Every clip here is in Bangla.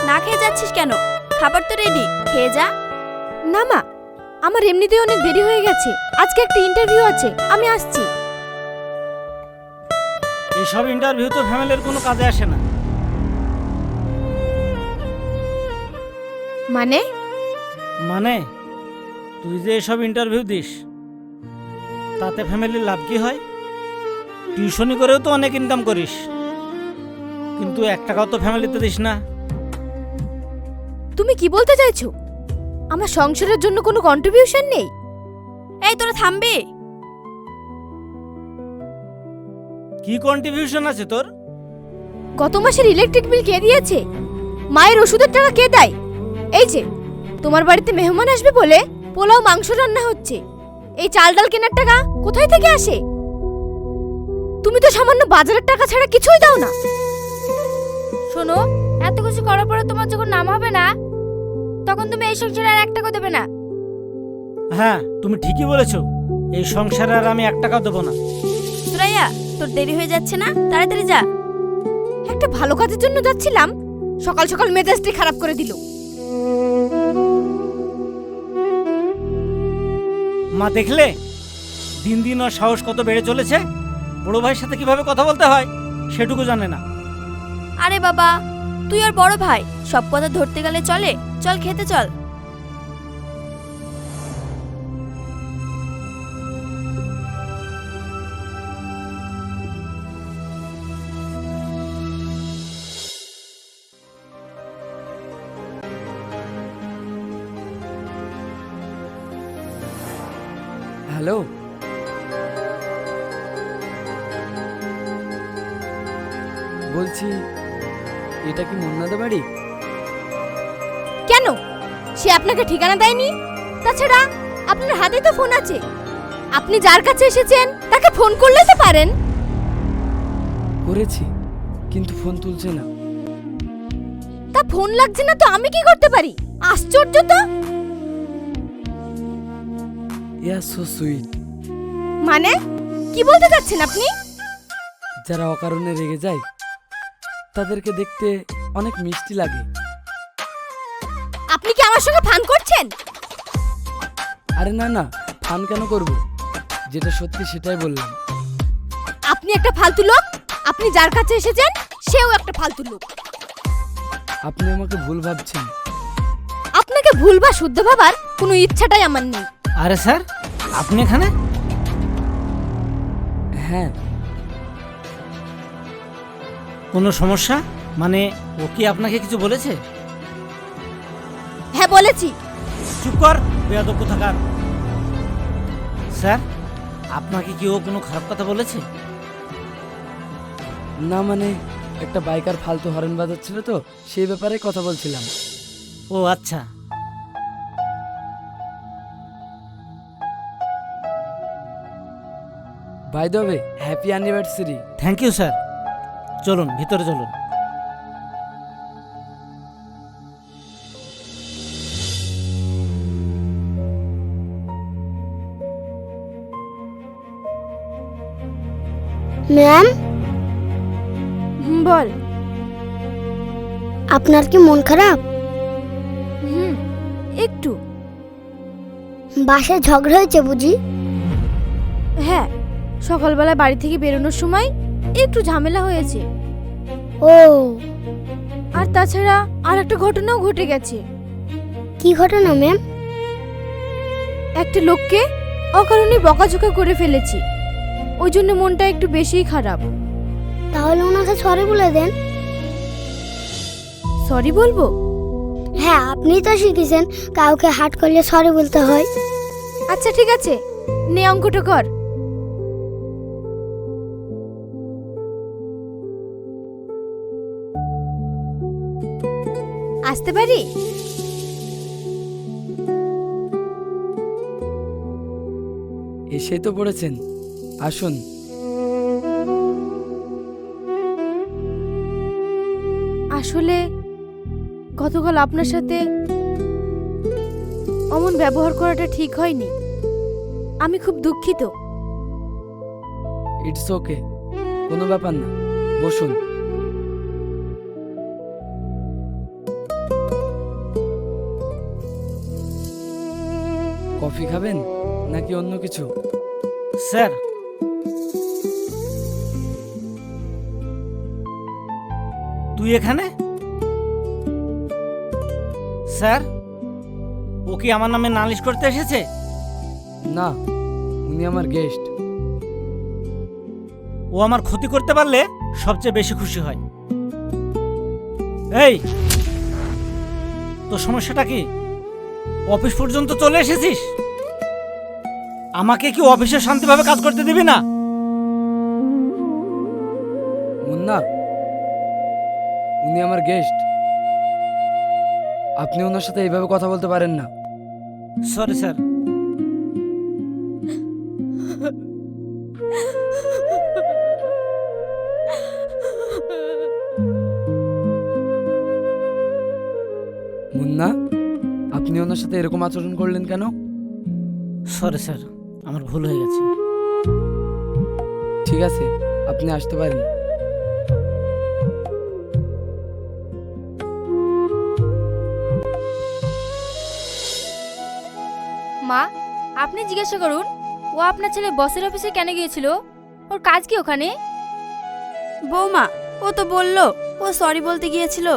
না খেয়ে যাচ্ছিস কেন? খাবার তো রেডি, খেয়ে যা। না মা, আমার এমনিতেই অনেক দেরি হয়ে গেছে। আজকে একটা ইন্টারভিউ আছে, আমি আসছি। এসব ইন্টারভিউ তো ফ্যামিলির কোনো কাজে আসে না। মানে? মানে তুই যে এসব ইন্টারভিউ দিস তাতে ফ্যামিলির লাভ কি হয়? টিউশনি করেও তো অনেক ইনকাম করিস, কিন্তু 1 টাকাও তো ফ্যামিলিতে দিস না। তুমি কি বলতে চাইছো? আমার সংসারের জন্য কোনো কন্ট্রিবিউশন নেই? এই তোরা থামবি? কি কন্ট্রিবিউশন আছে তোর? গত মাসের ইলেকট্রিক বিল কে দিয়েছে? মায়ের ওষুধের টাকা কে দেয়? এই যে তোমার বাড়িতে মেহমান আসবে বলে পোলাও মাংস রান্না হচ্ছে, এই চাল ডাল কেনার টাকা কোথায় থেকে আসে? তুমি তো সামান্য বাজারের টাকা ছাড়া কিছুই দাও না। শোনো, এত কিছু করার পরে তোমার যখন নাম হবে না, তখন তুমি এই সংসারে আর 1 টাকা দেবে না। হ্যাঁ, তুমি ঠিকই বলেছো, এই সংসারে আর আমি 1 টাকাও দেবো না। সুরাইয়া, তোর দেরি হয়ে যাচ্ছে না? তাড়াতাড়ি যা। একটা ভালো কাজের জন্য যাচ্ছিলাম, সকাল সকাল মেজাজটি খারাপ করে দিল। মা দেখলে দিন দিন ওর সাহস কত বেড়ে চলেছে। বড় ভাইয়ের সাথে কিভাবে কথা বলতে হয় সেটুকু জানে না। আরে বাবা, তুই আর বড় ভাই, সব কথা ধরতে গেলে চলে? চল খেতে চল। হ্যালো, বলছি এটা কি মুন্নাদের বাড়ি? কেন? সে আপনাকে ঠিকানা দেয়নি? তাছাড়া আপনার হাতে তো ফোন আছে, আপনি যার কাছে এসেছেন তাকে ফোন করলে তো পারেন। করেছি, কিন্তু ফোন তুলছে না। তা ফোন লাগছে না তো আমি কি করতে পারি? আশ্চর্য তো। Yeah so sweet. মানে কি বলতে চাচ্ছেন আপনি? যারা অকারণে রেগে যায় তাদেরকে দেখতে অনেক মিষ্টি লাগে। আপনি কি আমার সঙ্গে ফান করছেন? আরে না না, ফান কেন করব, যেটা সত্যি সেটাই বললাম। আপনি একটা ফালতু লোক। আপনি যার কাছে এসেছেন সেও একটা ফালতু লোক। আপনি আমাকে ভুল ভাবছেন। আপনাকে ভুল বা শুদ্ধ ভাবার কোনো ইচ্ছাটাই আমার নেই। আরে স্যার, আপনি এখানে? হ্যাঁ, কোনো সমস্যা? মানে ও কি আপনাকে কিছু বলেছে? হ্যাঁ বলেছি। চুপ কর, বেয়াদব কোথাকার। স্যার, আপনাকে কি ও কোনো খারাপ কথা বলেছে? না মানে একটা বাইকার ফালতু হরেন বাজাচ্ছিল তো, সেই ব্যাপারে কথা বলছিলাম। ও আচ্ছা। By the way, happy anniversary. Thank you sir. চলুন ভিতরে চলুন। ম্যাম, বল। আপনার কি মন খারাপ? একটু। বাসায় ঝগড়া হয়েছে বুঝি? হ্যাঁ, সকালবেলা বাড়ি থেকে বেরোনোর সময় একটু ঝামেলা হয়েছে। ও, আর তাছাড়া আর একটা ঘটনাও ঘটে গেছে। কি ঘটনা ম্যাম? একটা লোককে অকারণে বকাঝকা করে ফেলেছি, ওই জন্য মনটা একটু বেশিই খারাপ। তাহলে ওনাকে সরি বলে দেন। সরি বলবো? হ্যাঁ, আপনি তো শিখেছেন কাউকে হার্ট করলে সরি বলতে হয়। আচ্ছা ঠিক আছে, নে অঙ্কটা কর। আসতে পারি? এসেই তো পড়েছেন, আসুন। আসলে গতকাল আপনার সাথে অমন ব্যবহার করাটা ঠিক হয়নি। আমি খুব দুঃখিত। ইটস ওকে, কোনো ব্যাপার না, বসুন। কফি খাবেন নাকি অন্য কিছু? স্যার, তুই এখানে? স্যার, ও কি আমার নামে নালিশ করতে এসেছে? না, উনি আমার গেস্ট। ও আমার ক্ষতি করতে পারলে সবচেয়ে বেশি খুশি হয়। এই, তোর সমস্যাটা কি? অফিস পর্যন্ত চলে এসেছিস? আমাকে কি অফিসে শান্তিভাবে কাজ করতে দিবি না? মুন্না, উনি আমার গেস্ট। আপনি ওনার সাথে এইভাবে কথা বলতে পারেন না। Sorry sir. মুন্না, আপনি ওনার সাথে এরকম আচরণ করলেন কেন? সরি স্যার, আমার ভুল হয়ে গেছে। ঠিক আছে, আপনি আসতে পারেন। মা, আপনি জিজ্ঞাসা করুন ও আপনার ছেলে বসের অফিসে কেন গিয়েছিল? ওর কাজ কি ওখানে? বৌমা, ও তো বললো ও সরি বলতে গিয়েছিল।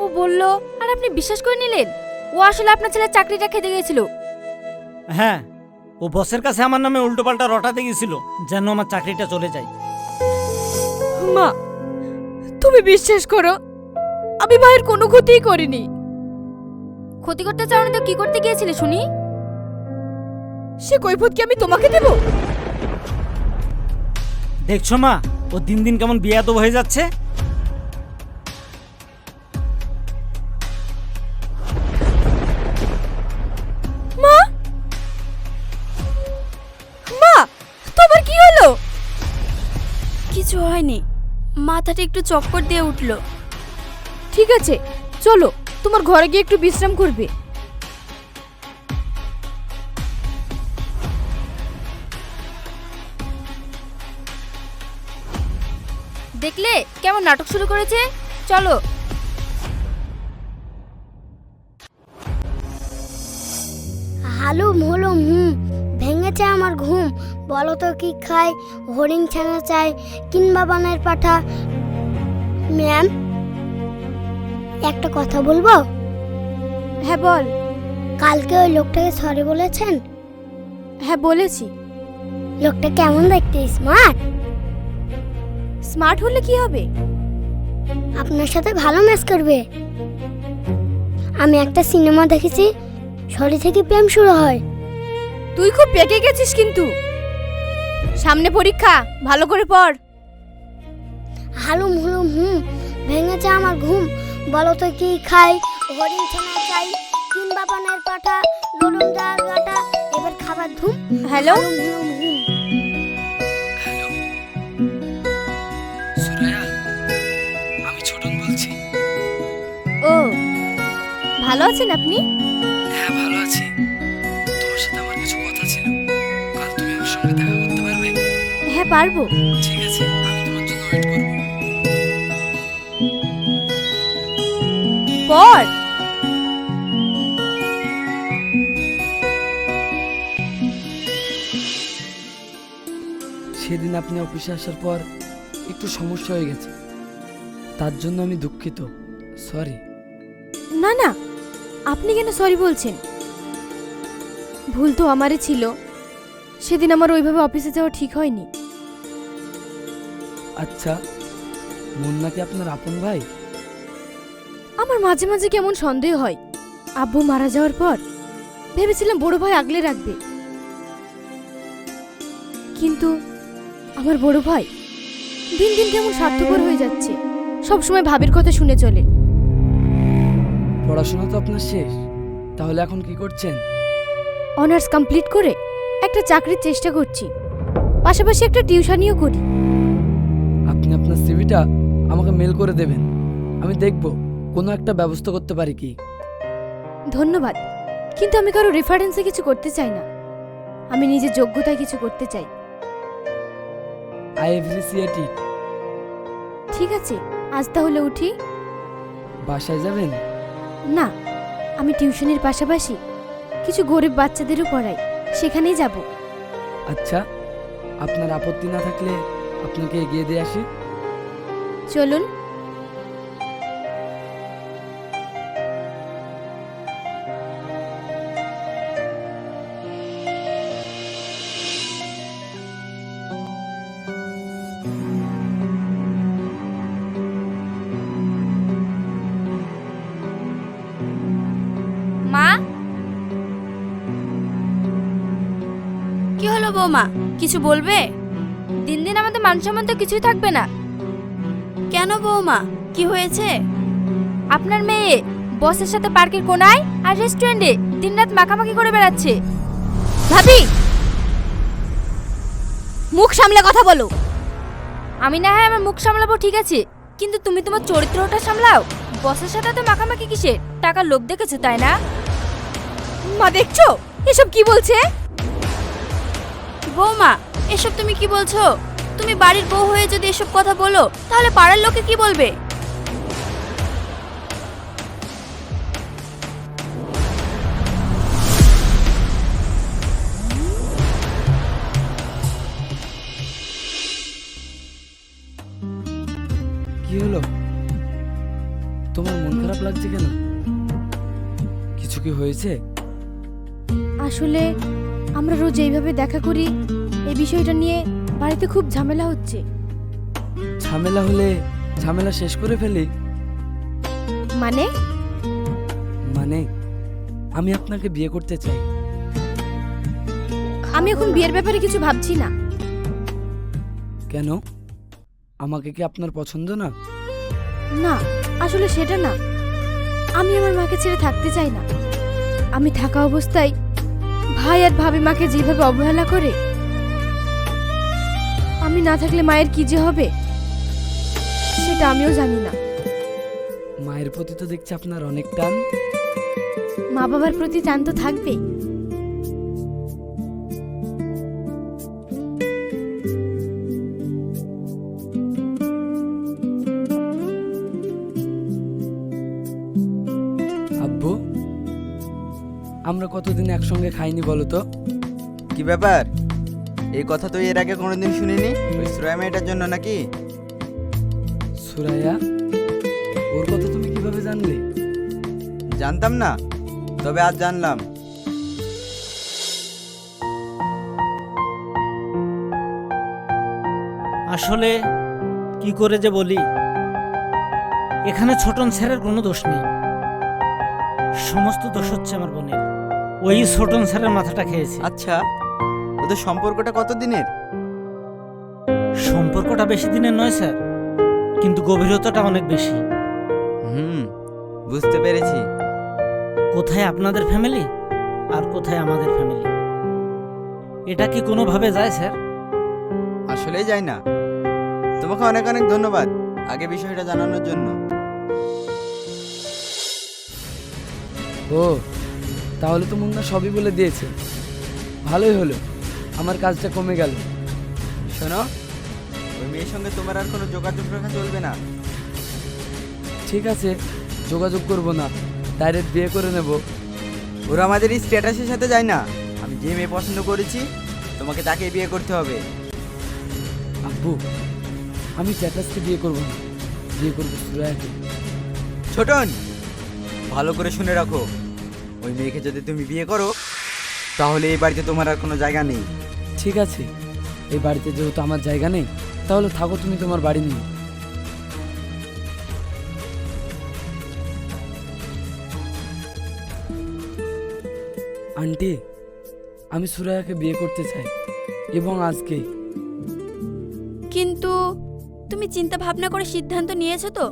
ও বলল আর আপনি বিশ্বাস করে নিলেন? ও আসলে আপনার ছেলের চাকরিটা খেতে গিয়েছিল। হ্যাঁ, ও বসের কাছে আমার নামে উল্টোপাল্টা রটাতে গিয়েছিল যেন আমার চাকরিটা চলে যায়। মা, তুমি বিশ্বাস করো, আমি ভাইয়ের কোনো ক্ষতিই করিনি। ক্ষতি করতে চাওনি তো কি করতে গিয়েছিলে শুনি? সে কৈফত কি আমি তোমাকে দেব? দেখছো মা, ও দিন দিন কেমন বেয়াদব হয়ে যাচ্ছে। মা, মা, তোমার কি হলো? কিছু হয়নি, মাথাটা একটু চক্কর দিয়ে উঠলো। ঠিক আছে, চলো তোমার ঘরে গিয়ে একটু বিশ্রাম করবে। দেখলে কেমন নাটক শুরু করেছে? চলো। হালুম হলুম ভেঙেছে আমার ঘুম। বলো তো কি খাই? হরিণ ছানা চাই কিংবা বানের পাঠা। ম্যাম, একটা কথা বলবো? হ্যাঁ বল। কালকে ওই লোকটাকে সরি বলেছেন? হ্যাঁ বলেছি। লোকটা কেমন দেখতে? স্মার্ট? স্মার্ট হলে কি হবে? আপনার সাথে ভালো ম্যাচ করবে। আমি একটা সিনেমা দেখেছি, সরি থেকে প্রেম শুরু হয়। তুই খুব পেকে গেছিস কিন্তু। সামনে পরীক্ষা, ভালো করে পড়। হালুম হুলুম ভেঙেছে আমার ঘুম। বলো তো কি খাই? হরিণ ছানা চাই কিংবা বানের পাঠা। ললুন যার গাটা, এবার খাবার ধুম। হ্যালো, হালুম হুলুম সুরায়া, আমি ছোটন বলছি। ও ভালো আছেন আপনি? হ্যাঁ, ভালো আছি। তোমার সাথে আমার কিছু কথা ছিল। কাল তুমি আমার সঙ্গে দেখা করতে পারবে? হ্যাঁ পারবো। ঠিক আছে, আমি তোমার জন্য ওয়েট করব। পড়। সেদিন আপনি অফিসে আসার পর একটু সমস্যা হয়ে গেছে, তার জন্য আমি দুঃখিত। সরি। না না, আপনি কেন সরি বলছেন? ভুল তো আমারই ছিল। সেদিন আমার ওইভাবে অফিসে যাওয়া ঠিক হয়নি। আচ্ছা, মুন্না কি আপনার আপন ভাই? আমার মাঝে মাঝে কেমন সন্দেহ হয়। আব্বু মারা যাওয়ার পর ভেবেছিলাম বড় ভাই আগলে রাখবে, কিন্তু আমার বড় ভাই দিন দিন কেমন স্বার্থপর হয়ে যাচ্ছে। সবসময় ভাবির কথা শুনে চলে। পড়াশোনা তো আপনার শেষ, তাহলে এখন কি করছেন? অনার্স কমপ্লিট করে একটা চাকরির চেষ্টা করছি, পাশাপাশি একটা টিউশনিও করি। আপনি আপনার সিভিটা আমাকে মেল করে দেবেন, আমি দেখব কোনো একটা ব্যবস্থা করতে পারি কি। ধন্যবাদ, কিন্তু আমি কারো রেফারেন্সে কিছু করতে চাই না। আমি নিজের যোগ্যতায় কিছু করতে চাই। I appreciate it. ঠিক আছে, আজ তাহলে বাসায় যাবেন? না, আমি টিউশনের পাশাপাশি কিছু গরিব বাচ্চাদেরও পড়াই, সেখানেই যাব। আচ্ছা, আপনার আপত্তি না থাকলে আপনাকে এগিয়ে দিয়ে আসি। চলুন। মা, কি হলো বৌমা, কিছু বলবে? দিন দিন আমাদের মান সম্মান তো কিছুই থাকবে না। কেন বৌমা, কি হয়েছে? আপনার মেয়ে বসের সাথে পার্কের কোনায় আর রেস্টুরেন্টে দিনরাত মাখামাখি করে বেড়াচ্ছে। ভাবি, মুখ সামলে কথা বলো। আমি না হয় আমার মুখ সামলাবো, ঠিক আছে, কিন্তু তুমি তোমার চরিত্রটা সামলাও। বসের সাথে তো মাখামাখি কিসের? টাকার লোভ দেখেছো তাই না? মা দেখছো এসব কি বলছে? বৌমা, এসব তুমি কি বলছো? তুমি বাড়ির বউ হয়ে যদি এসব কথা বলো তাহলে পাড়ার লোকে কি বলবে? কি হলো? তোমার মন খারাপ লাগছে কেন? কিছু কি হয়েছে? আসলে আমরা রোজ এইভাবে দেখা করি, এই বিষয়টা নিয়ে বাড়িতে খুব ঝামেলা হচ্ছে। ঝামেলা হলে ঝামেলা শেষ করে ফেলি। মানে? মানে আমি আপনাকে বিয়ে করতে চাই। আমি এখন বিয়ের ব্যাপারে কিছু ভাবছি না। কেন? আমাকে কি আপনার পছন্দ না? না, আসলে সেটা না। আমি আমার মাকে ছেড়ে থাকতে চাই না। আমি থাকা অবস্থায় ভাই আর ভাবি মাকে যেভাবে অবহেলা করে, আমি না থাকলে মায়ের কি যে হবে সেটা আমিও জানি না। মায়ের প্রতি তো দেখছি আপনার অনেক টান। মা বাবার প্রতি টান তো থাকবেই। আব্বু, আমরা কতদিন একসঙ্গে খাইনি বলো তো? কি ব্যাপার? এই কথা তো এর আগে কোনোদিন শুনিনি। ওই শ্রেয়া মেয়েটার জন্য নাকি? সুরাইয়া, ওর কথা তুমি কিভাবে জানলে? জানতাম না, তবে আজ জানলাম। আসলে কি করে যে বলি, এখানে ছোটন স্যারের কোনো দোষ নেই, সমস্ত দোষ হচ্ছে আমার বোনের। ওই ছোটন স্যারের মাথাটা খেয়েছে। আচ্ছা, ওদের সম্পর্কটা কতদিনের? সম্পর্কটা বেশি দিনের নয় স্যার, কিন্তু গভীরতাটা অনেক বেশি। বুঝতে পেরেছি। কোথায় আপনাদের ফ্যামিলি আর কোথায় আমাদের ফ্যামিলি, এটা কি কোনোভাবে যায় স্যার? আসলেই যাই না। তোমাকে অনেক অনেক ধন্যবাদ আগে বিষয়টা জানানোর জন্য। ও, তাহলে তো মুন্না সবই বলে দিয়েছে। ভালোই হলো, আমার কাজটা কমে গেল। শোনো, ওই মেয়ের সঙ্গে তোমার আর কোনো যোগাযোগ রাখা চলবে না। ঠিক আছে, যোগাযোগ করব না, ডাইরেক্ট বিয়ে করে নেব। ওরা আমাদের এই স্ট্যাটাসের সাথে যায় না। আমি যে মেয়ে পছন্দ করেছি তোমাকে তাকেই বিয়ে করতে হবে। আব্বু, আমি চ্যাটাসকে বিয়ে করব না, বিয়ে করবো সুরায়াকে। ছোটন, ভালো করে শুনে রাখো, ওই মেয়েকে যদি তুমি বিয়ে করো তাহলে এই বাড়িতে তোমার আর কোনো জায়গা নেই। ঠিক আছে, এই বাড়িতে যেহেতু আমার জায়গা নেই, তাহলে থাকো তুমি তোমার বাড়ি নিয়ে। আন্টি, আমি সুরায়াকে বিয়ে করতে চাই, এবং আজকেই। কিন্তু তুমি চিন্তা ভাবনা করে সিদ্ধান্ত নিয়েছো তো?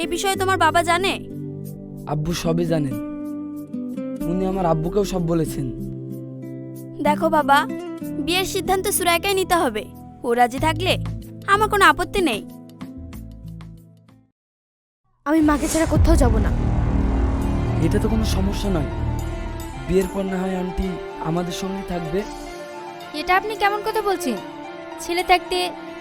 এই বিষয়ে তোমার বাবা জানে? আব্বু সবই জানেন, উনি আমার আব্বুকেও সব বলেছেন। দেখো বাবা, বিয়ের সিদ্ধান্ত সুরাইয়াকেই নিতে হবে। ও রাজি থাকলে আমার কোনো আপত্তি নেই। আমি মাকে ছাড়া কোথাও যাব না। এটা তো কোনো সমস্যা নয়, বিয়ের পর না হয় আন্টি আমাদের সঙ্গে থাকবে। এটা আপনি কেমন কথা বলছেন? ছেলে থাকতে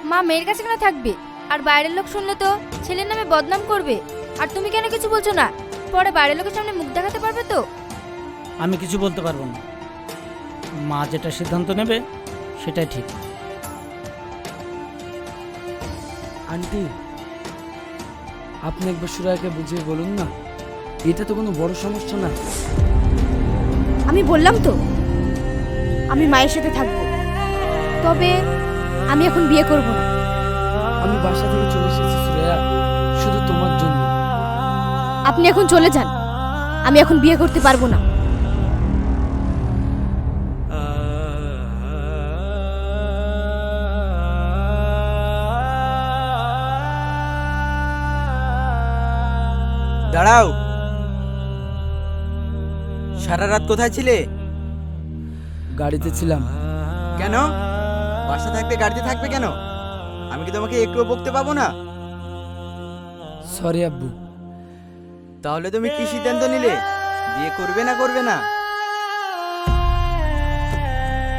মা মেয়ের কাছে কেন থাকবে? আর বাইরের লোক শুনলে তো ছেলের নামে বদনাম করবে। আর তুমি কেন কিছু বলছো না? পরে বাইরের লোকের সামনে মুখ দেখাতে পারবে তো? আমি কিছু বলতে পারবো না। মা যেটা সিদ্ধান্ত নেবে সেটাই ঠিক। আন্টি, আপনি একবার সুরাইয়াকে বুঝিয়ে বলুন না, এটা তো কোনো বড় সমস্যা না। আমি বললাম তো আমি মায়ের সাথে থাকবো, তবে আমি এখন বিয়ে করব না। আমি বাসা থেকে চলে এসেছি সুরাইয়া শুধু তোমার জন্য। আপনি এখন চলে যান, আমি এখন বিয়ে করতে পারবো না। দাঁড়াও, সারা রাত কোথায় ছিলে? গাড়িতে ছিলাম। কেন? বাসা থাকতে গাড়িতে থাকবে কেন? আমি কি তোমাকে একটুও বকতে পাবো না? সরি আব্বু। তাহলে তুমি কি সিদ্ধান্ত নিলে? বিয়ে করবে না করবে না?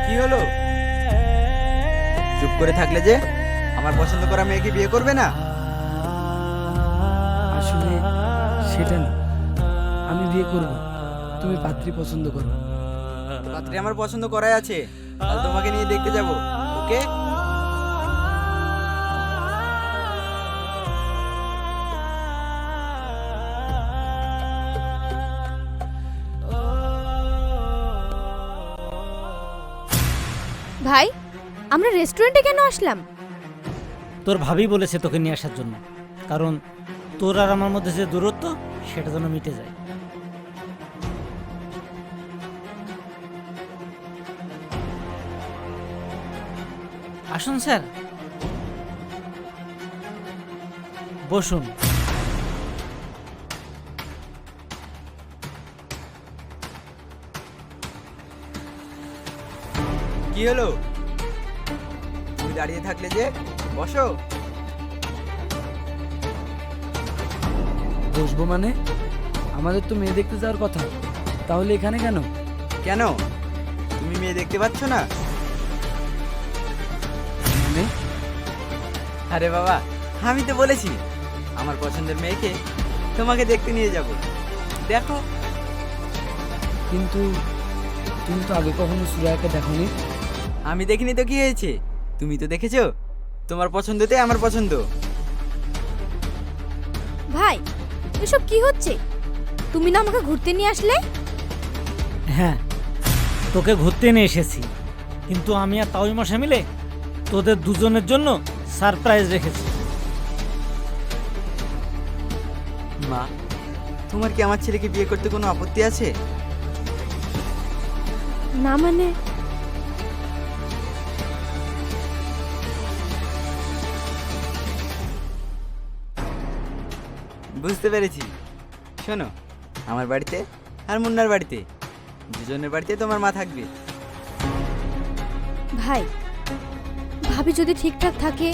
কি হলো? চুপ করে থাকলে যে? আমার পছন্দ করা মেয়েকে বিয়ে করবে না? আসলে সেটা না, আমি বিয়ে করব, তুমি পাত্রী পছন্দ করো। পাত্রী আমার পছন্দ করাই আছে, কাল তোমাকে নিয়ে দেখতে যাব। ওকে? ভাই, আমরা রেস্টুরেন্টে কেন আসলাম? তোর ভাবি বলেছে তোকে নিয়ে আসার জন্য, কারণ তোর আর আমার মধ্যে যে দূরত্ব সেটা যেন মিটে যায়। আসুন স্যার, বসুন। কি হলো? তুমি দাঁড়িয়ে থাকলে যে? বসো। বসবো মানে? আমাদের তো মেয়ে দেখতে যাওয়ার কথা, তাহলে এখানে কেন? কেন? তুমি মেয়ে দেখতে পাচ্ছ না? মানে? আরে বাবা, আমি তো বলেছি আমার পছন্দের মেয়েকে তোমাকে দেখতে নিয়ে যাব। দেখো। কিন্তু তুমি তো আগে কখনো সুরাইয়াকে দেখোনি। আমি দেখিনি তো কি হয়েছে? তুমি তো দেখেছো। তোমার পছন্দতে আমার পছন্দ। ভাই, এসব কি হচ্ছে? তুমি না আমাকে ঘুরতে নিয়ে আসলে? হ্যাঁ, তোকে ঘুরতে নিয়ে এসেছি, কিন্তু আমি আর তাওই মশা মিলে তোদের দুজনের জন্য সারপ্রাইজ রেখেছি। মা, তোমার কি আমার ছেলেকে বিয়ে করতে কোনো আপত্তি আছে? না মানে? বুঝতে পেরেছি। শোনো, আমার বাড়িতে আর মুন্নার বাড়িতে, দুজনের বাড়িতে তোমার মা থাকবে। ভাই, ভাবি যদি ঠিকঠাক থাকে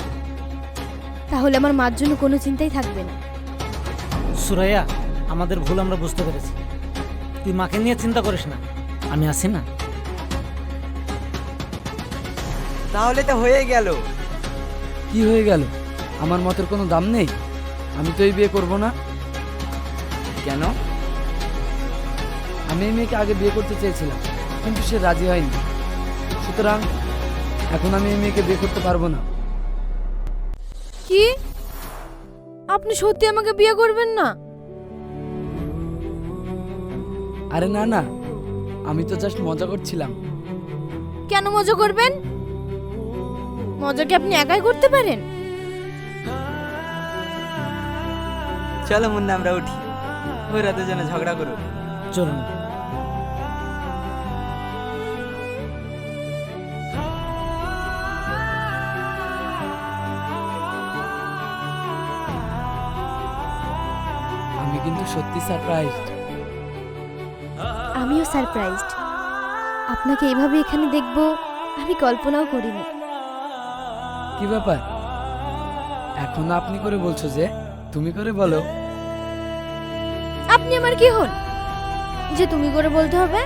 তাহলে আমার মার জন্য কোনো চিন্তাই থাকবে না। সুরাইয়া, আমাদের ভুল আমরা বুঝতে পেরেছি। তুই মাকে নিয়ে চিন্তা করিস না, আমি আছি না। তাহলে তো হয়ে গেল। কি হয়ে গেল? আমার মতের কোনো দাম নেই? আমি তো এই বিয়ে করব না। কেন? আমি এই মেয়েকে আগে বিয়ে করতে চেয়েছিলাম, কিন্তু সে রাজি হয়নি। সুতরাং এখন আমি এই মেয়েকে বিয়ে করতে পারবো না। কি? আপনি সত্যি আমাকে বিয়ে করবেন না? আরে না না, আমি তো জাস্ট মজা করছিলাম। কেন মজা করবেন? মজা কি আপনি একাই করতে পারেন? চলো মুন্না, আমরা উঠি। ওরা দুজনে ঝগড়া করুক। চলুন। আমি কিন্তু সত্যি সারপ্রাইজড। আমিও সারপ্রাইজড। আপনাকে এইভাবে এখানে দেখব আমি কল্পনাও করিনি। কি ব্যাপার? এখন আপনি করে বলছো যে? তুমি করে বলো। আপনি আমার কি হন যে তুমি করে বলতে হবে?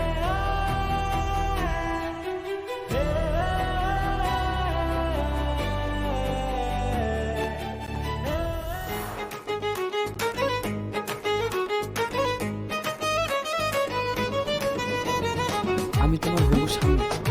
আমি তোমার হবু স্বামী।